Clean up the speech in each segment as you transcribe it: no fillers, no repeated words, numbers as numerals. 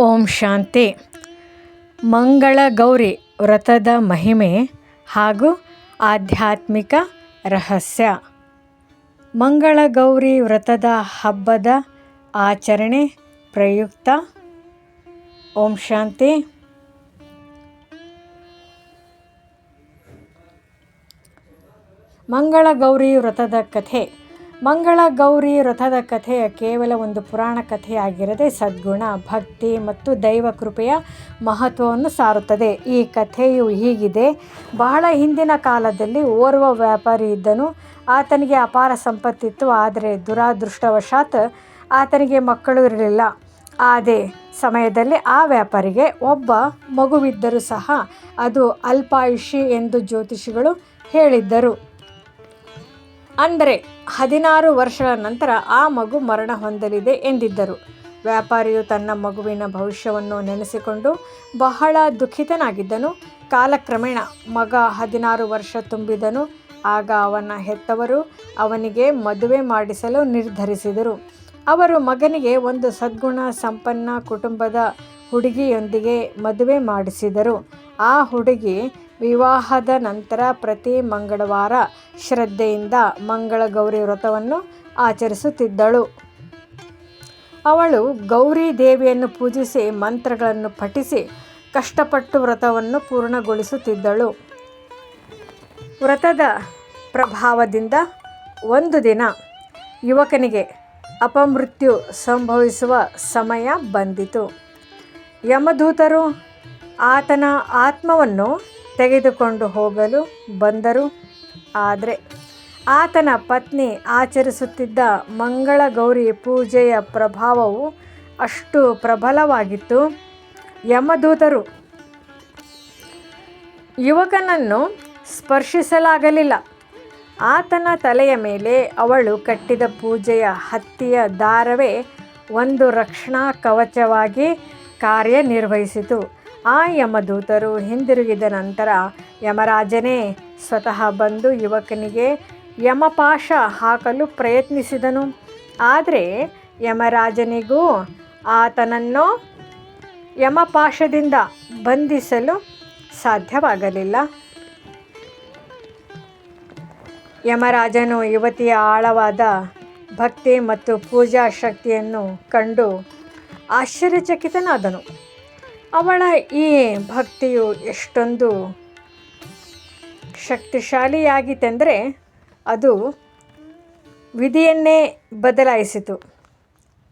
ಓಂ ಶಾಂತಿ. ಮಂಗಳಗೌರಿ ವ್ರತದ ಮಹಿಮೆ ಹಾಗೂ ಆಧ್ಯಾತ್ಮಿಕ ರಹಸ್ಯ. ಮಂಗಳಗೌರಿ ವ್ರತದ ಹಬ್ಬದ ಆಚರಣೆ ಪ್ರಯುಕ್ತ ಓಂ ಶಾಂತಿ. ಮಂಗಳಗೌರಿ ವ್ರತದ ಕಥೆ. ಮಂಗಳಗೌರಿ ವ್ರತದ ಕಥೆಯ ಕೇವಲ ಒಂದು ಪುರಾಣ ಕಥೆಯಾಗಿರದೆ ಸದ್ಗುಣ, ಭಕ್ತಿ ಮತ್ತು ದೈವ ಕೃಪೆಯ ಮಹತ್ವವನ್ನು ಸಾರುತ್ತದೆ. ಈ ಕಥೆಯು ಹೀಗಿದೆ. ಬಹಳ ಹಿಂದಿನ ಕಾಲದಲ್ಲಿ ಓರ್ವ ವ್ಯಾಪಾರಿ ಇದ್ದನು. ಆತನಿಗೆ ಅಪಾರ ಸಂಪತ್ತಿತ್ತು. ಆದರೆ ದುರಾದೃಷ್ಟವಶಾತ್ ಆತನಿಗೆ ಮಕ್ಕಳು ಇರಲಿಲ್ಲ. ಅದೇ ಸಮಯದಲ್ಲಿ ಆ ವ್ಯಾಪಾರಿಗೆ ಒಬ್ಬ ಮಗುವಿದ್ದರೂ ಸಹ ಅದು ಅಲ್ಪಾಯುಷಿ ಎಂದು ಜ್ಯೋತಿಷಿಗಳು ಹೇಳಿದ್ದರು. ಅಂದರೆ 16 ವರ್ಷಗಳ ನಂತರ ಆ ಮಗು ಮರಣ ಹೊಂದಲಿದೆ ಎಂದಿದ್ದರು. ವ್ಯಾಪಾರಿಯು ತನ್ನ ಮಗುವಿನ ಭವಿಷ್ಯವನ್ನು ನೆನೆಸಿಕೊಂಡು ಬಹಳ ದುಃಖಿತನಾಗಿದ್ದನು. ಕಾಲಕ್ರಮೇಣ ಮಗ 16 ವರ್ಷ ತುಂಬಿದನು. ಆಗ ಅವನ ಹೆತ್ತವರು ಅವನಿಗೆ ಮದುವೆ ಮಾಡಿಸಲು ನಿರ್ಧರಿಸಿದರು. ಅವರು ಮಗನಿಗೆ ಒಂದು ಸದ್ಗುಣ ಸಂಪನ್ನ ಕುಟುಂಬದ ಹುಡುಗಿಯೊಂದಿಗೆ ಮದುವೆ ಮಾಡಿಸಿದರು. ಆ ಹುಡುಗಿ ವಿವಾಹದ ನಂತರ ಪ್ರತಿ ಮಂಗಳವಾರ ಶ್ರದ್ಧೆಯಿಂದ ಮಂಗಳಗೌರಿ ವ್ರತವನ್ನು ಆಚರಿಸುತ್ತಿದ್ದಳು. ಅವಳು ಗೌರಿ ದೇವಿಯನ್ನು ಪೂಜಿಸಿ ಮಂತ್ರಗಳನ್ನು ಪಠಿಸಿ ಕಷ್ಟಪಟ್ಟು ವ್ರತವನ್ನು ಪೂರ್ಣಗೊಳಿಸುತ್ತಿದ್ದಳು. ವ್ರತದ ಪ್ರಭಾವದಿಂದ ಒಂದು ದಿನ ಯುವಕನಿಗೆ ಅಪಮೃತ್ಯು ಸಂಭವಿಸುವ ಸಮಯ ಬಂದಿತು. ಯಮದೂತರು ಆತನ ಆತ್ಮವನ್ನು ತೆಗೆದುಕೊಂಡು ಹೋಗಲು ಬಂದರು. ಆದರೆ ಆತನ ಪತ್ನಿ ಆಚರಿಸುತ್ತಿದ್ದ ಮಂಗಳಗೌರಿ ಪೂಜೆಯ ಪ್ರಭಾವವು ಅಷ್ಟು ಪ್ರಬಲವಾಗಿತ್ತು. ಯಮದೂತರು ಯುವಕನನ್ನು ಸ್ಪರ್ಶಿಸಲಾಗಲಿಲ್ಲ. ಆತನ ತಲೆಯ ಮೇಲೆ ಅವಳು ಕಟ್ಟಿದ ಪೂಜೆಯ ಹತ್ತಿಯ ದಾರವೇ ಒಂದು ರಕ್ಷಣಾ ಕವಚವಾಗಿ ಕಾರ್ಯನಿರ್ವಹಿಸಿತು. ಆ ಯಮದೂತರು ಹಿಂದಿರುಗಿದ ನಂತರ ಯಮರಾಜನೇ ಸ್ವತಃ ಬಂದು ಯುವಕನಿಗೆ ಯಮಪಾಶ ಹಾಕಲು ಪ್ರಯತ್ನಿಸಿದನು. ಆದರೆ ಯಮರಾಜನಿಗೂ ಆತನನ್ನು ಯಮಪಾಶದಿಂದ ಬಂಧಿಸಲು ಸಾಧ್ಯವಾಗಲಿಲ್ಲ. ಯಮರಾಜನು ಯುವತಿಯ ಆಳವಾದ ಭಕ್ತಿ ಮತ್ತು ಪೂಜಾ ಶಕ್ತಿಯನ್ನು ಕಂಡು ಆಶ್ಚರ್ಯಚಕಿತನಾದನು. ಅವಳ ಈ ಭಕ್ತಿಯು ಎಷ್ಟೊಂದು ಶಕ್ತಿಶಾಲಿಯಾಗಿತ್ತೆಂದರೆ ಅದು ವಿಧಿಯನ್ನೇ ಬದಲಾಯಿಸಿತು.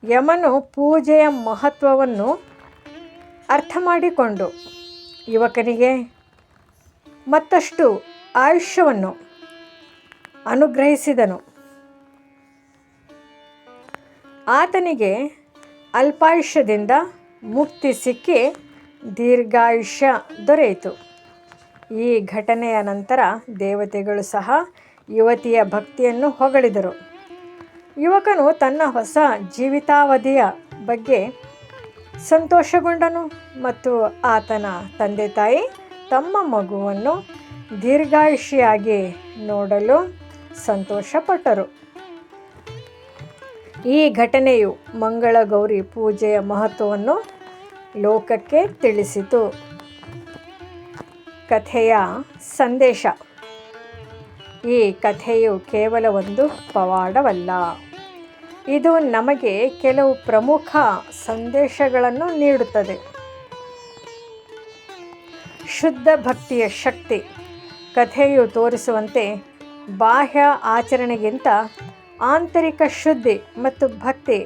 ಯಮನು ಪೂಜೆಯ ಮಹತ್ವವನ್ನು ಅರ್ಥ ಮಾಡಿಕೊಂಡು ಯುವಕನಿಗೆ ಮತ್ತಷ್ಟು ಆಯುಷ್ಯವನ್ನು ಅನುಗ್ರಹಿಸಿದನು. ಆತನಿಗೆ ಅಲ್ಪಾಯುಷ್ಯದಿಂದ ಮುಕ್ತಿ ಸಿಕ್ಕಿ ದೀರ್ಘಾಯುಷ್ಯ ದೊರೆಯಿತು. ಈ ಘಟನೆಯ ನಂತರ ದೇವತೆಗಳು ಸಹ ಯುವತಿಯ ಭಕ್ತಿಯನ್ನು ಹೊಗಳಿದರು. ಯುವಕನು ತನ್ನ ಹೊಸ ಜೀವಿತಾವಧಿಯ ಬಗ್ಗೆ ಸಂತೋಷಗೊಂಡನು ಮತ್ತು ಆತನ ತಂದೆ ತಾಯಿ ತಮ್ಮ ಮಗುವನ್ನು ದೀರ್ಘಾಯುಷಿಯಾಗಿ ನೋಡಲು ಸಂತೋಷಪಟ್ಟರು. ಈ ಘಟನೆಯು ಮಂಗಳಗೌರಿ ಪೂಜೆಯ ಮಹತ್ವವನ್ನು ಲೋಕಕ್ಕೆ ತಿಳಿಸಿತು. ಕಥೆಯ ಸಂದೇಶ. ಈ ಕಥೆಯು ಕೇವಲ ಒಂದು ಪವಾಡವಲ್ಲ. ಇದು ನಮಗೆ ಕೆಲವು ಪ್ರಮುಖ ಸಂದೇಶಗಳನ್ನು ನೀಡುತ್ತದೆ. ಶುದ್ಧ ಭಕ್ತಿಯ ಶಕ್ತಿ. ಕಥೆಯು ತೋರಿಸುವಂತೆ ಬಾಹ್ಯ ಆಚರಣೆಗಿಂತ ಆಂತರಿಕ ಶುದ್ಧಿ ಮತ್ತು ಭಕ್ತಿ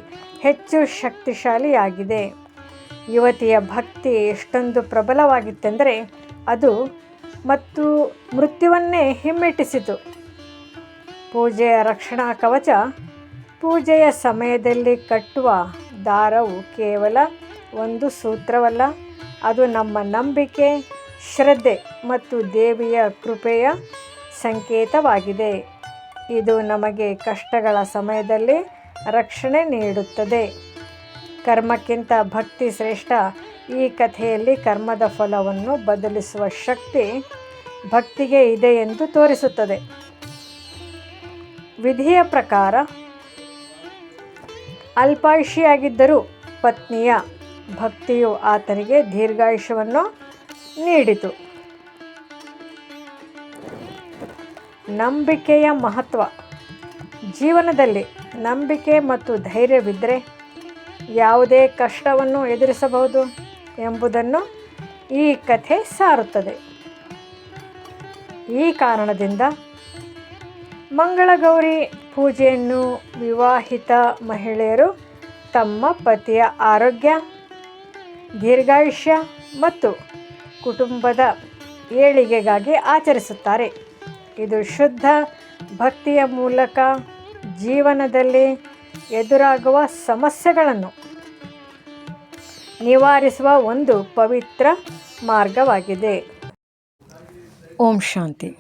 ಹೆಚ್ಚು ಶಕ್ತಿಶಾಲಿಯಾಗಿದೆ. ಯುವತಿಯ ಭಕ್ತಿ ಎಷ್ಟೊಂದು ಪ್ರಬಲವಾಗಿತ್ತೆಂದರೆ ಅದು ಮತ್ತು ಮೃತ್ಯುವನ್ನೇ ಹಿಮ್ಮೆಟ್ಟಿಸಿತು. ಪೂಜೆಯ ರಕ್ಷಣಾ ಕವಚ. ಪೂಜೆಯ ಸಮಯದಲ್ಲಿ ಕಟ್ಟುವ ದಾರವು ಕೇವಲ ಒಂದು ಸೂತ್ರವಲ್ಲ, ಅದು ನಮ್ಮ ನಂಬಿಕೆ, ಶ್ರದ್ಧೆ ಮತ್ತು ದೇವಿಯ ಕೃಪೆಯ ಸಂಕೇತವಾಗಿದೆ. ಇದು ನಮಗೆ ಕಷ್ಟಗಳ ಸಮಯದಲ್ಲಿ ರಕ್ಷಣೆ ನೀಡುತ್ತದೆ. ಕರ್ಮಕ್ಕಿಂತ ಭಕ್ತಿ ಶ್ರೇಷ್ಠ. ಈ ಕಥೆಯಲ್ಲಿ ಕರ್ಮದ ಫಲವನ್ನು ಬದಲಿಸುವ ಶಕ್ತಿ ಭಕ್ತಿಗೆ ಇದೆ ಎಂದು ತೋರಿಸುತ್ತದೆ. ವಿಧಿಯ ಪ್ರಕಾರ ಅಲ್ಪಾಯುಷಿಯಾಗಿದ್ದರೂ ಪತ್ನಿಯ ಭಕ್ತಿಯು ಆತನಿಗೆ ದೀರ್ಘಾಯುಷ್ಯವನ್ನು ನೀಡಿತು. ನಂಬಿಕೆಯ ಮಹತ್ವ. ಜೀವನದಲ್ಲಿ ನಂಬಿಕೆ ಮತ್ತು ಧೈರ್ಯವಿದ್ದರೆ ಯಾವುದೇ ಕಷ್ಟವನ್ನು ಎದುರಿಸಬಹುದು ಎಂಬುದನ್ನು ಈ ಕಥೆ ಸಾರುತ್ತದೆ. ಈ ಕಾರಣದಿಂದ ಮಂಗಳಗೌರಿ ಪೂಜೆಯನ್ನು ವಿವಾಹಿತ ಮಹಿಳೆಯರು ತಮ್ಮ ಪತಿಯ ಆರೋಗ್ಯ, ದೀರ್ಘಾಯುಷ್ಯ ಮತ್ತು ಕುಟುಂಬದ ಏಳಿಗೆಗಾಗಿ ಆಚರಿಸುತ್ತಾರೆ. ಇದು ಶುದ್ಧ ಭಕ್ತಿಯ ಮೂಲಕ ಜೀವನದಲ್ಲಿ ಎದುರಾಗುವ ಸಮಸ್ಯೆಗಳನ್ನು ನಿವಾರಿಸುವ ಒಂದು ಪವಿತ್ರ ಮಾರ್ಗವಾಗಿದೆ. ಓಂ ಶಾಂತಿ.